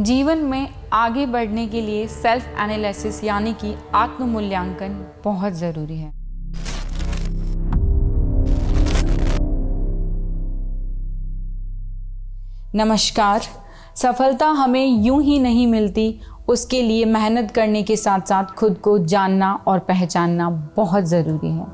जीवन में आगे बढ़ने के लिए सेल्फ एनालिसिस यानी कि आत्म मूल्यांकन बहुत ज़रूरी है। नमस्कार। सफलता हमें यूं ही नहीं मिलती, उसके लिए मेहनत करने के साथ साथ खुद को जानना और पहचानना बहुत ज़रूरी है।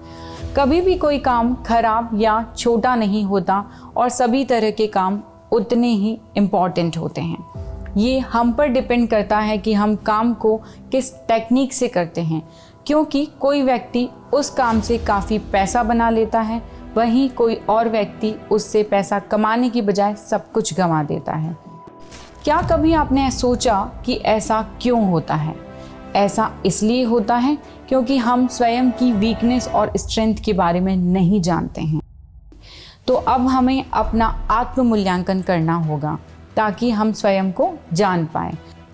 कभी भी कोई काम खराब या छोटा नहीं होता और सभी तरह के काम उतने ही इम्पॉर्टेंट होते हैं। ये हम पर डिपेंड करता है कि हम काम को किस टेक्निक से करते हैं, क्योंकि कोई व्यक्ति उस काम से काफ़ी पैसा बना लेता है, वहीं कोई और व्यक्ति उससे पैसा कमाने की बजाय सब कुछ गंवा देता है। क्या कभी आपने सोचा कि ऐसा क्यों होता है? ऐसा इसलिए होता है क्योंकि हम स्वयं की वीकनेस और स्ट्रेंथ के बारे में नहीं जानते हैं। तो अब हमें अपना आत्म मूल्यांकन करना होगा ताकि हम स्वयं को जान पाएं।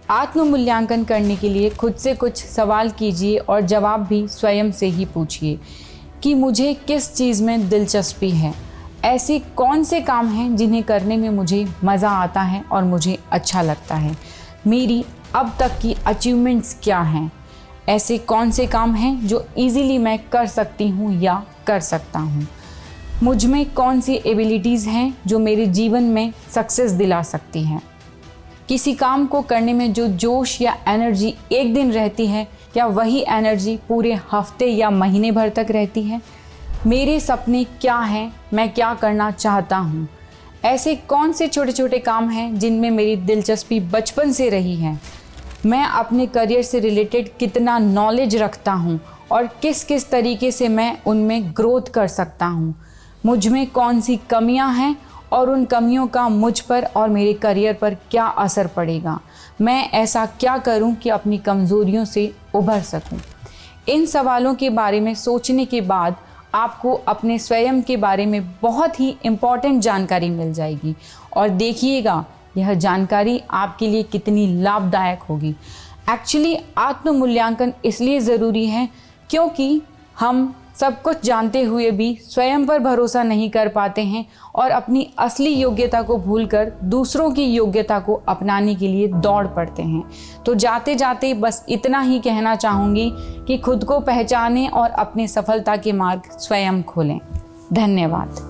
आत्म मूल्यांकन करने के लिए खुद से कुछ सवाल कीजिए और जवाब भी स्वयं से ही पूछिए कि मुझे किस चीज़ में दिलचस्पी है। ऐसे कौन से काम हैं जिन्हें करने में मुझे मज़ा आता है और मुझे अच्छा लगता है। मेरी अब तक की अचीवमेंट्स क्या हैं। ऐसे कौन से काम हैं जो इजीली मैं कर सकती हूँ या कर सकता हूँ। मुझ में कौन सी एबिलिटीज़ हैं जो मेरे जीवन में सक्सेस दिला सकती हैं। किसी काम को करने में जो जोश या एनर्जी एक दिन रहती है, क्या वही एनर्जी पूरे हफ्ते या महीने भर तक रहती है। मेरे सपने क्या हैं, मैं क्या करना चाहता हूँ। ऐसे कौन से छोटे छोटे काम हैं जिनमें मेरी दिलचस्पी बचपन से रही है। मैं अपने करियर से रिलेटेड कितना नॉलेज रखता हूँ और किस किस तरीके से मैं उनमें ग्रोथ कर सकता हूँ। मुझ में कौन सी कमियां हैं और उन कमियों का मुझ पर और मेरे करियर पर क्या असर पड़ेगा। मैं ऐसा क्या करूं कि अपनी कमज़ोरियों से उभर सकूं। इन सवालों के बारे में सोचने के बाद आपको अपने स्वयं के बारे में बहुत ही इम्पॉर्टेंट जानकारी मिल जाएगी और देखिएगा यह जानकारी आपके लिए कितनी लाभदायक होगी। एक्चुअली आत्म मूल्यांकन इसलिए ज़रूरी है क्योंकि हम सब कुछ जानते हुए भी स्वयं पर भरोसा नहीं कर पाते हैं और अपनी असली योग्यता को भूलकर दूसरों की योग्यता को अपनाने के लिए दौड़ पड़ते हैं। तो जाते जाते बस इतना ही कहना चाहूँगी कि खुद को पहचानें और अपने सफलता के मार्ग स्वयं खोलें। धन्यवाद।